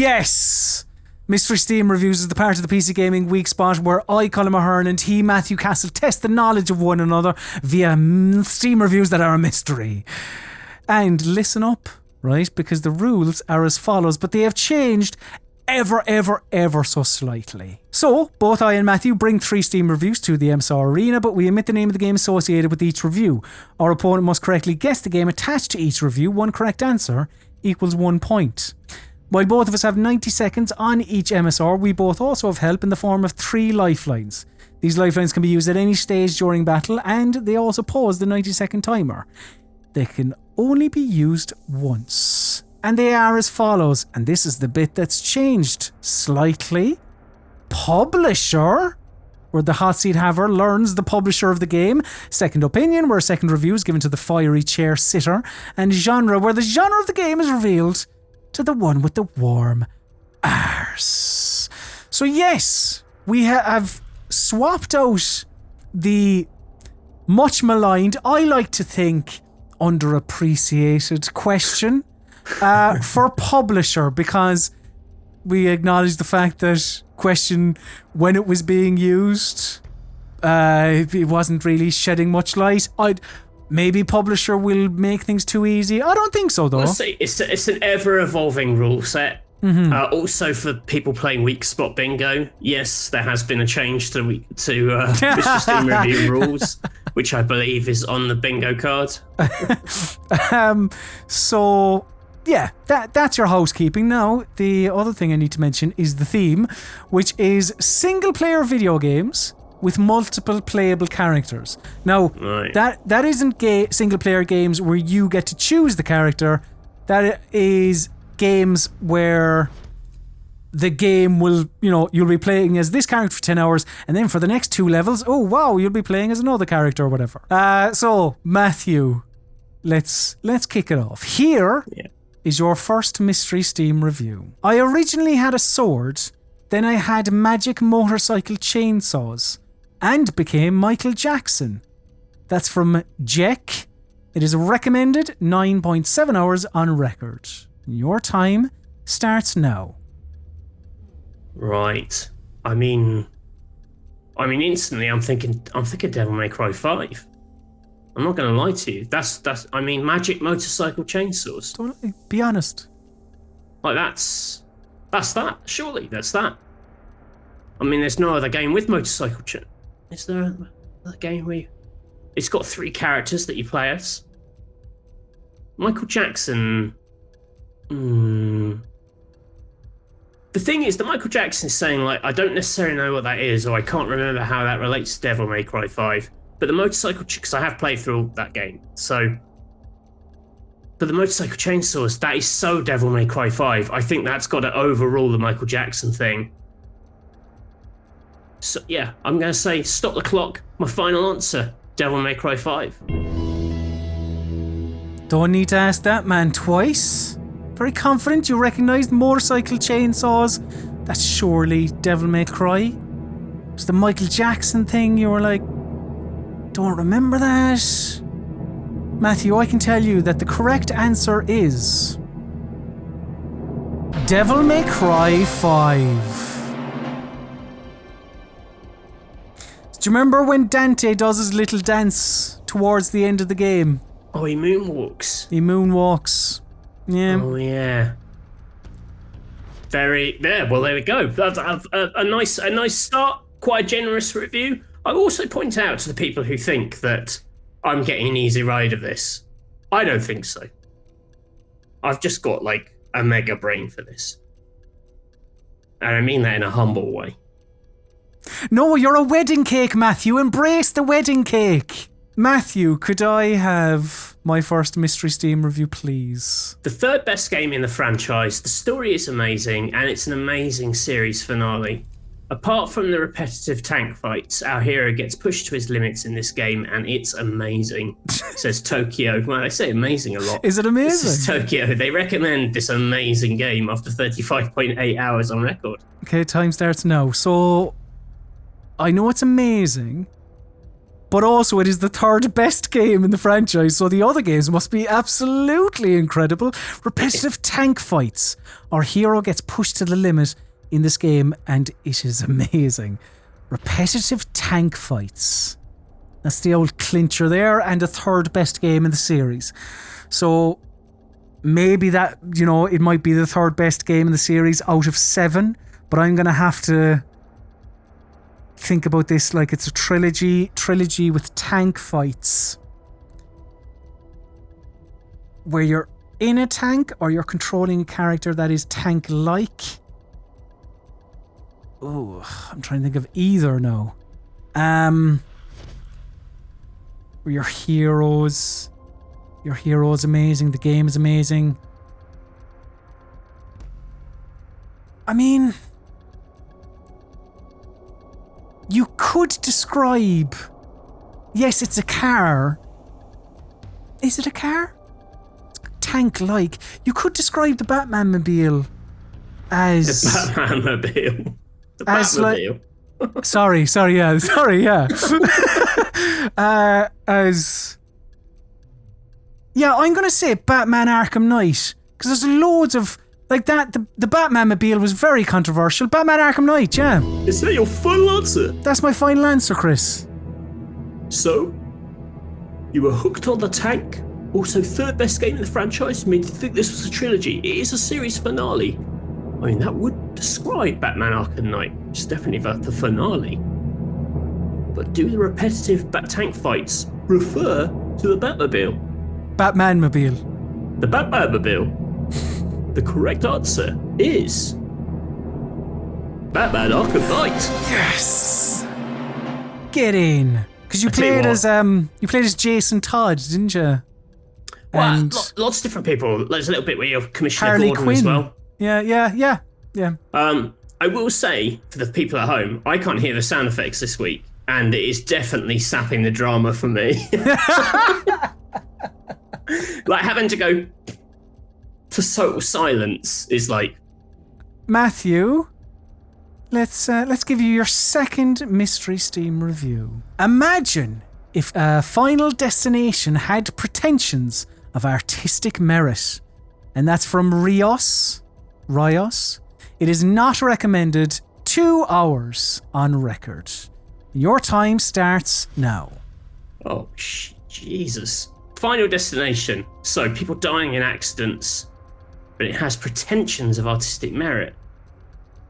yes! Mystery Steam Reviews is the part of the PC Gaming Weekspot where I, Colm Ahern, and he, Matthew Castle, test the knowledge of one another via Steam reviews that are a mystery. And listen up, right? Because the rules are as follows, but they have changed ever so slightly. So, both I and Matthew bring 3 Steam reviews to the MSR arena, but we omit the name of the game associated with each review. Our opponent must correctly guess the game attached to each review. One correct answer equals 1 point. While both of us have 90 seconds on each MSR, we both also have help in the form of 3 lifelines. These lifelines can be used at any stage during battle, and they also pause the 90-second timer. They can only be used once. And they are as follows, and this is the bit that's changed slightly. Publisher, where the hot seat haver learns the publisher of the game. Second opinion, where a second review is given to the fiery chair sitter. And genre, where the genre of the game is revealed to the one with the warm arse. So yes, we have swapped out the much maligned, I like to think underappreciated question for publisher, because we acknowledge the fact that question, when it was being used, it wasn't really shedding much light. Maybe publisher will make things too easy. I don't think so, though. Honestly, it's an ever-evolving rule set. Mm-hmm. Also, for people playing Weekspot Bingo, yes, there has been a change to Mr. Steam Review rules, which I believe is on the bingo card. So, yeah, that's your housekeeping. Now, the other thing I need to mention is the theme, which is single-player video games with multiple playable characters. Now, right. that isn't single-player games where you get to choose the character. That is games where the game will, you'll be playing as this character for 10 hours, and then for the next 2 levels, oh wow, you'll be playing as another character or whatever. So, Matthew, let's kick it off. Here is your first Mystery Steam review. I originally had a sword, then I had magic motorcycle chainsaws, and became Michael Jackson. That's from Jack. It is recommended 9.7 hours on record. Your time starts now. Right. I mean, instantly I'm thinking Devil May Cry 5. I'm not going to lie to you. That's magic motorcycle chainsaws. Don't be honest. Like that's that. Surely that's that. I mean, there's no other game with motorcycle Is there a game where it's got 3 characters that you play as? Michael Jackson. The thing is that Michael Jackson is saying, like, I don't necessarily know what that is, or I can't remember how that relates to Devil May Cry 5. But the motorcycle, because I have played through that game, so. But the motorcycle chainsaws, that is so Devil May Cry 5. I think that's got to overrule the Michael Jackson thing. So, yeah, I'm going to say stop the clock. My final answer, Devil May Cry 5. Don't need to ask that man twice. Very confident you recognised motorcycle chainsaws. That's surely Devil May Cry. It's the Michael Jackson thing. You were like, don't remember that. Matthew, I can tell you that the correct answer is Devil May Cry 5. Do you remember when Dante does his little dance towards the end of the game? Oh, he moonwalks. He moonwalks. Yeah. Oh, yeah. Well, there we go. That's a nice start. Quite a generous review. I also point out to the people who think that I'm getting an easy ride of this. I don't think so. I've just got, like, a mega brain for this. And I mean that in a humble way. No, you're a wedding cake, Matthew. Embrace the wedding cake. Matthew, could I have my first Mystery Steam review, please? The 3rd best game in the franchise. The story is amazing, and it's an amazing series finale. Apart from the repetitive tank fights, our hero gets pushed to his limits in this game, and it's amazing, says Tokyo. Well, I say amazing a lot. Is it amazing? This is Tokyo. They recommend this amazing game after 35.8 hours on record. Okay, time starts now. So, I know it's amazing, but also it is the third best game in the franchise, so the other games must be absolutely incredible. Repetitive tank fights. Our hero gets pushed to the limit in this game, and it is amazing. Repetitive tank fights. That's the old clincher there, and the third best game in the series. So maybe that, it might be the third best game in the series out of 7, but I'm going to have to think about this like it's a trilogy with tank fights. Where you're in a tank or you're controlling a character that is tank-like. Oh, I'm trying to think of either now. Where your hero's amazing, the game is amazing. I mean, you could describe... Yes, it's a car. Is it a car? It's tank-like. You could describe the Batman-mobile as... The Batman-mobile. The Batmobile. Like, sorry, yeah. As... Yeah, I'm going to say Batman Arkham Knight. Because there's loads of... Like that, the Batman-mobile was very controversial. Batman Arkham Knight, yeah. Is that your final answer? That's my final answer, Chris. So, you were hooked on the tank. Also, third best game in the franchise made you think this was a trilogy. It is a series finale. I mean, that would describe Batman Arkham Knight. It's definitely the finale. But do the repetitive tank fights refer to the Batmobile? Batman-mobile. The Batmobile. The correct answer is Batman Arkham Knight. Yes. Get in, because you played as Jason Todd, didn't you? Well, And lots of different people. There's a little bit where you're Commissioner Harley Gordon Quinn as well. Yeah. I will say for the people at home, I can't hear the sound effects this week, and it is definitely sapping the drama for me. Like having to go to total silence is like... Matthew, let's give you your second Mystery Steam review. Imagine if Final Destination had pretensions of artistic merit. And that's from Rios. It is not recommended. 2 hours on record. Your time starts now. Oh, Jesus. Final Destination. So, people dying in accidents, but it has pretensions of artistic merit.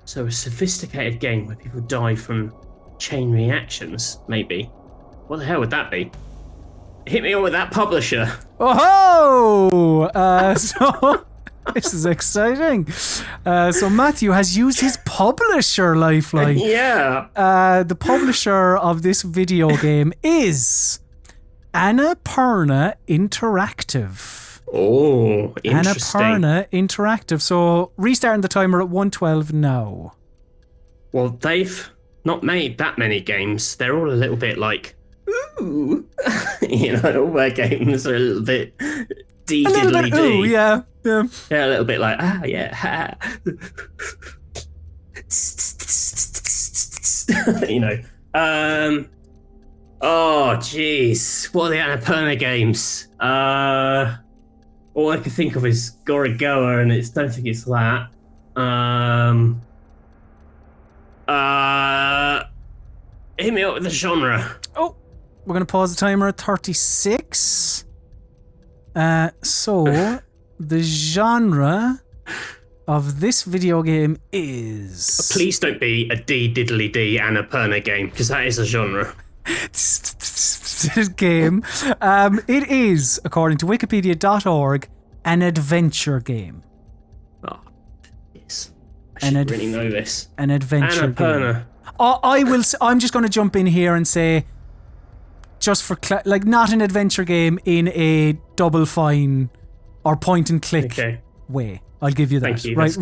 So, a sophisticated game where people die from chain reactions, maybe. What the hell would that be? Hit me on with that publisher. Oh ho! So this is exciting. So Matthew has used his publisher lifeline. Yeah. The publisher of this video game is Annapurna Interactive. Oh, interesting. Annapurna Interactive. So restarting the timer at 1:12 now. Well, they've not made that many games. They're all a little bit like, ooh. All their games are a little bit D A little bit ooh, yeah. Yeah, a little bit like, yeah, ha. Oh, jeez. What are the Annapurna games? All I can think of is Gorigoa, and don't think it's that. Hit me up with the genre. Oh, we're going to pause the timer at 36. So, the genre of this video game is... Please don't be a D-diddly-D Annapurna game, because that is a genre. Game. It is, according to wikipedia.org, an adventure game. Oh, yes. I should really know this. An adventure Annapurna. game. I'm just going to jump in here and say, just for not an adventure game in a Double Fine or point and click way. I'll give you that. Thank you, right,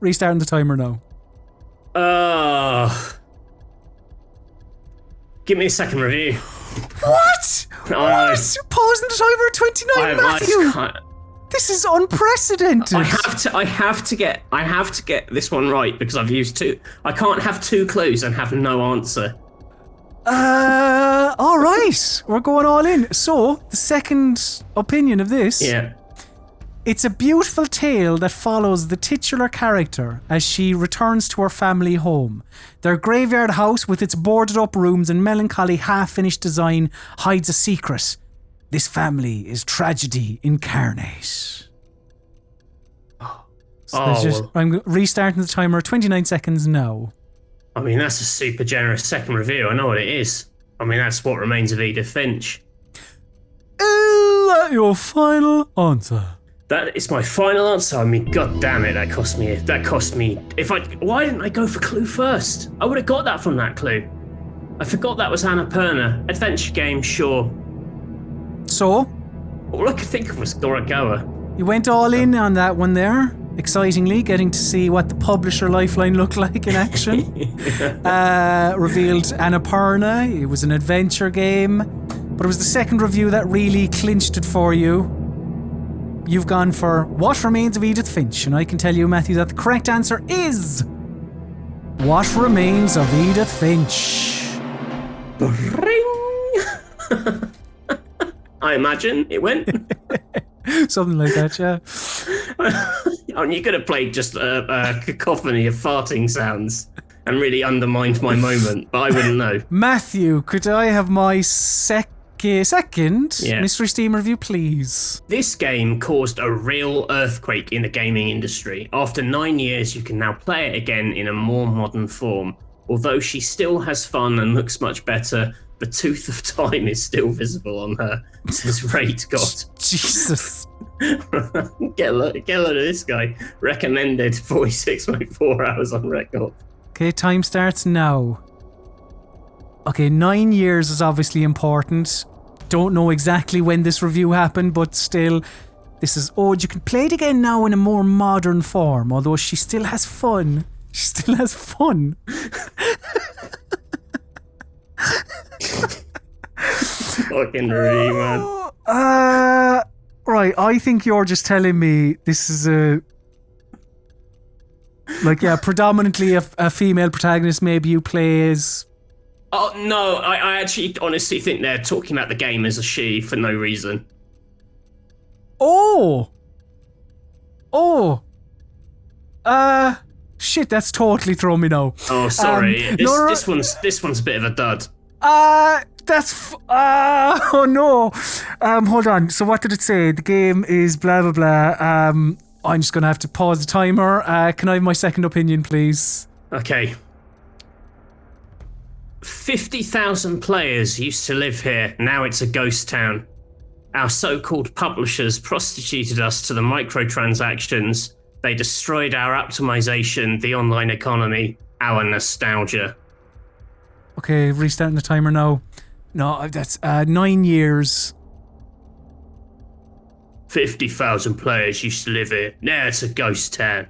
restarting the timer now. Give me a second review. What? What? Pausing the timer at 29, Matthew. This is unprecedented. I have to get this one right because I've used two. I can't have two clues and have no answer. All right. Right, we're going all in. So, the second opinion of this. Yeah. It's a beautiful tale that follows the titular character as she returns to her family home. Their graveyard house, with its boarded up rooms and melancholy half-finished design, hides a secret. This family is tragedy incarnate. I'm restarting the timer. 29 seconds now. I mean, that's a super generous second review. I know what it is. I mean, that's What Remains of Edith Finch. Is that your final answer? That is my final answer. I mean, god damn it, that cost me. Why didn't I go for clue first? I would have got that from that clue. I forgot that was Annapurna. Adventure game, sure. So? All I could think of was Gorogoa. You went all in on that one there. Excitingly, getting to see what the publisher lifeline looked like in action. Revealed Annapurna. It was an adventure game. But it was the second review that really clinched it for you. You've gone for What Remains of Edith Finch, and I can tell you, Matthew, that the correct answer is What Remains of Edith Finch. Ring. I imagine it went. Something like that, yeah. Oh, you could have played just a cacophony of farting sounds and really undermined my moment, but I wouldn't know. Matthew, could I have my second Mystery Steam review, please? This game caused a real earthquake in the gaming industry. After 9 years, you can now play it again in a more modern form. Although she still has fun and looks much better, the tooth of time is still visible on her, says Raid God. Jesus. Get a load of this guy. Recommended 46.4 hours on record. Okay, time starts now. Okay, 9 years is obviously important. Don't know exactly when this review happened, but still, this is old. You can play it again now in a more modern form, although she still has fun. She still has fun. Fucking really, man. Right, I think you're just telling me this is predominantly a female protagonist. Maybe you play as... Oh, no, I actually honestly think they're talking about the game as a she for no reason. Shit, that's totally thrown me now. Oh, sorry. This one's a bit of a dud. Oh no. Hold on. So what did it say? The game is blah, blah, blah. I'm just going to have to pause the timer. Can I have my second opinion, please? Okay. 50,000 players used to live here. Now it's a ghost town. Our so-called publishers prostituted us to the microtransactions. They destroyed our optimization, the online economy, our nostalgia. Okay, restarting the timer now. No, that's 9 years. 50,000 players used to live here. Now it's a ghost town.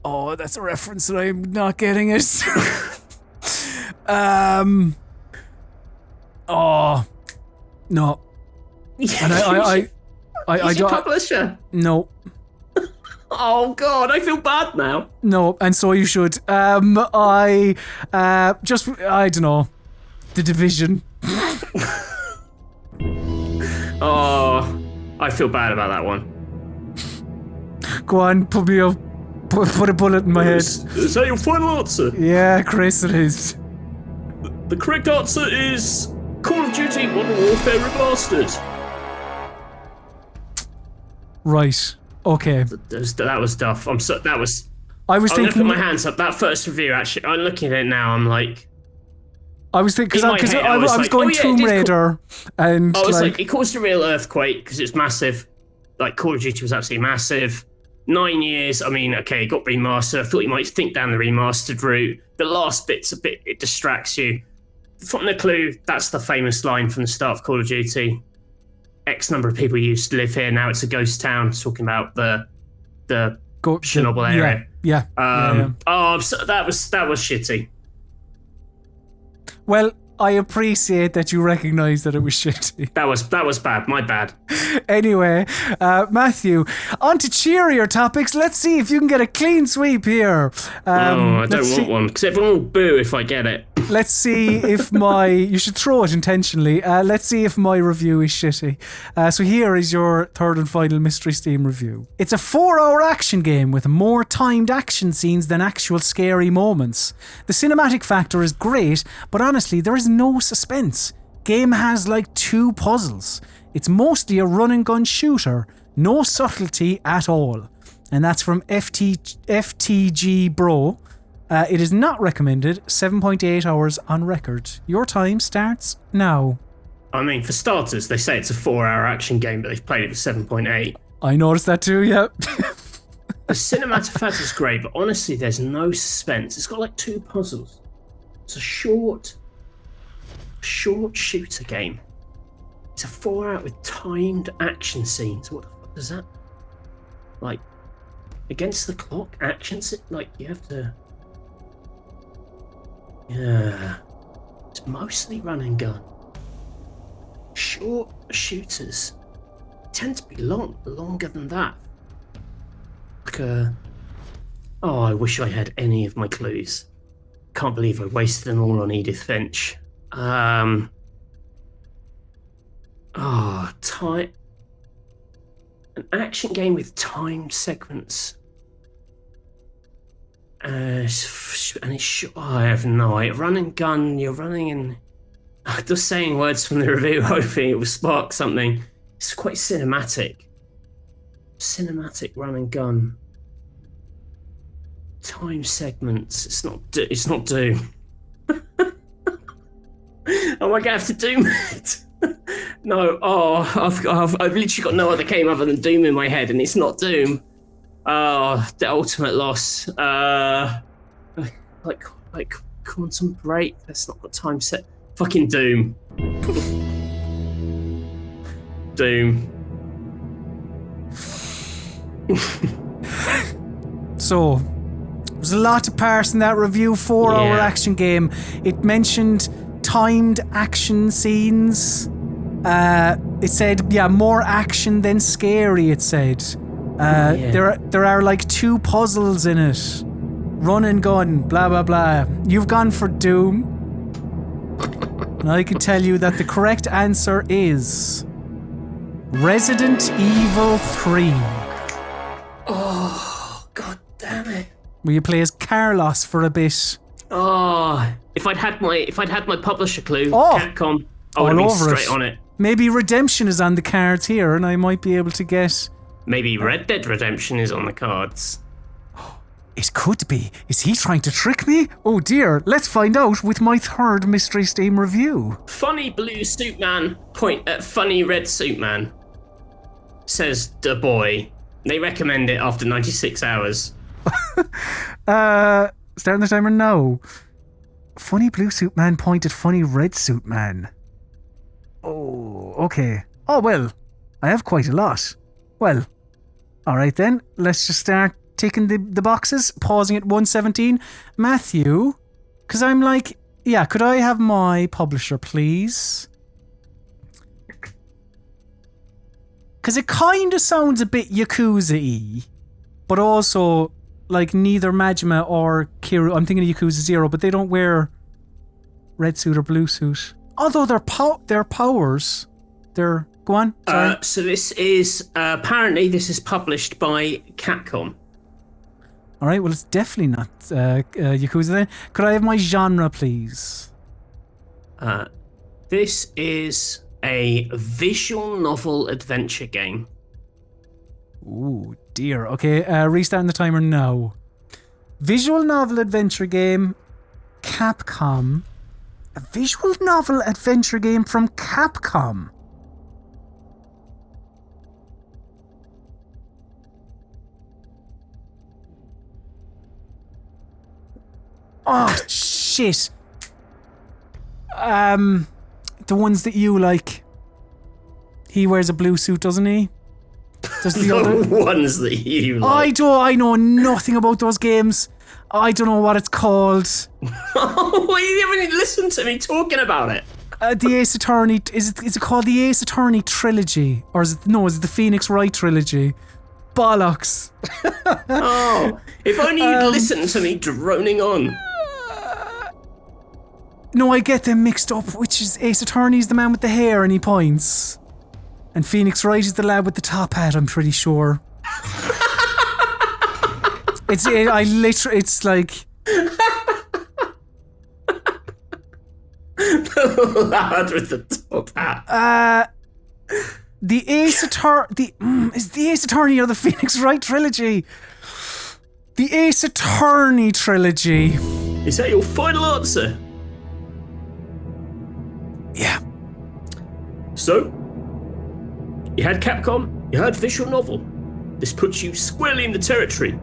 Oh, that's a reference that I'm not getting it. Oh, no. And I don't. Publisher. No. Oh God, I feel bad now. No, and so you should. I don't know. The Division. Oh, I feel bad about that one. Go on, put a bullet in my head. Is that your final answer? Yeah, Chris, it is. The correct answer is Call of Duty Modern Warfare Remastered. Right. Okay. That was duff. I was I'm thinking. gonna put my hands up. That first review, actually, I'm looking at it now. I'm like. I was thinking because I was like, going Tomb Raider, and I was like, it caused a real earthquake because it's massive. Like Call of Duty was absolutely massive. 9 years. I mean, okay, it got remastered. I thought you might think down the remastered route. The last bit's it distracts you. From the clue, that's the famous line from the start of Call of Duty. X number of people used to live here. Now it's a ghost town. It's talking about the Chernobyl area. Yeah. Oh, so that was shitty. Well, I appreciate that you recognise that it was shitty. That was bad. My bad. Anyway, Matthew, on to cheerier topics. Let's see if you can get a clean sweep here. I don't want one, because everyone will boo if I get it. Let's see if you should throw it intentionally. Let's see if my review is shitty. So here is your third and final Mystery Steam review. It's a 4-hour action game with more timed action scenes than actual scary moments. The cinematic factor is great, but honestly, there is no suspense. Game has like 2 puzzles. It's mostly a run and gun shooter. No subtlety at all. And that's from FTG Bro. It is not recommended. 7.8 hours on record. Your time starts now. I mean, for starters, they say it's a 4-hour action game, but they've played it for 7.8. I noticed that too, yeah. The cinematic factor is great, but honestly, there's no suspense. It's got like 2 puzzles. It's a short shooter game. It's a 4-hour with timed action scenes. What the fuck does that? Like, against the clock action scene? Like, you have to... Yeah. It's mostly run and gun. Short shooters tend to be longer than that. Like oh, I wish I had any of my clues. Can't believe I wasted them all on Edith Finch. Time. An action game with timed segments. And it's I have no idea. Run and gun, you're running and just saying words from the review, hoping it will spark something. It's quite cinematic. Cinematic run and gun. Time segments. It's not Doom. Am I gonna have to Doom it? No. I've literally got no other game other than Doom in my head, and it's not Doom. Oh, the ultimate loss. Like Quantum Break. That's not got time set. Fucking Doom. Doom. So, there's a lot to parse in that review. 4-hour action game. It mentioned timed action scenes. It said, more action than scary, it said. There are like 2 puzzles in it. Run and gun, blah, blah, blah. You've gone for Doom. And I can tell you that the correct answer is Resident Evil 3. Oh, god damn it. Where you play as Carlos for a bit. Oh, if I'd had my publisher clue, Capcom, I would have been straight on it. Maybe Redemption is on the cards here, and I might be able to get... Maybe Red Dead Redemption is on the cards. It could be. Is he trying to trick me? Oh dear, let's find out with my third Mystery Steam review. Funny blue suit man, point at funny red suit man. Says the boy. They recommend it after 96 hours. Starting the timer now. Funny blue suit man point at funny red suit man. Oh, okay. Oh, well, I have quite a lot. Well, alright then, let's just start ticking the boxes, pausing at 117. Matthew, because I'm like, could I have my publisher, please? Because it kind of sounds a bit Yakuza-y, but also like neither Majima or Kiru. I'm thinking of Yakuza 0, but they don't wear red suit or blue suit. Although their powers, they're... Go on, sorry. So this is, apparently this is published by Capcom. Alright, well it's definitely not Yakuza then. Could I have my genre, please? This is a visual novel adventure game. Ooh, dear. Okay, restarting the timer now. Visual novel adventure game, Capcom. A visual novel adventure game from Capcom. Oh, shit. The ones that you like. He wears a blue suit, doesn't he? Does the other ones that you like. I know nothing about those games. I don't know what it's called. Oh, you haven't even listened to me talking about it. The Ace Attorney, is it called the Ace Attorney Trilogy? Or is it the Phoenix Wright Trilogy? Bollocks. Oh, if only you'd listened to me droning on. No, I get them mixed up, which is Ace Attorney's the man with the hair and he points. And Phoenix Wright is the lad with the top hat, I'm pretty sure. It's like... The lad with the top hat. The Ace Attorney... is the Ace Attorney or the Phoenix Wright Trilogy? The Ace Attorney Trilogy. Is that your final answer? Yeah. So, you had Capcom, you had visual novel. This puts you squarely in the territory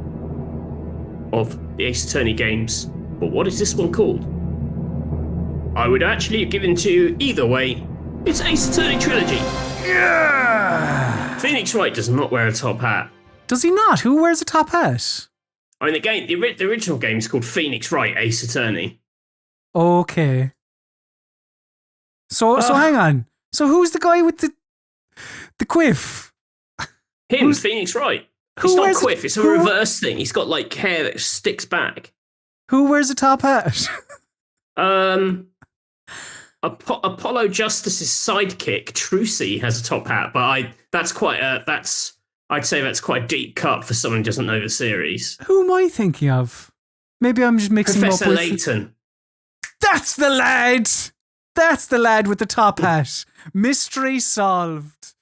of the Ace Attorney games. But what is this one called? I would actually have given to you either way. It's Ace Attorney Trilogy. Yeah. Phoenix Wright does not wear a top hat. Does he not? Who wears a top hat? I mean, the original game is called Phoenix Wright Ace Attorney. Okay. So hang on. So who's the guy with the quiff? Him, Phoenix Wright. It's not a quiff, it's a reverse thing. He's got like hair that sticks back. Who wears a top hat? Apollo Justice's sidekick, Trucy, has a top hat, but I'd say that's quite a deep cut for someone who doesn't know the series. Who am I thinking of? Maybe I'm just mixing Professor him up Layton. with... That's the lad! That's the lad with the top hat. Mystery solved.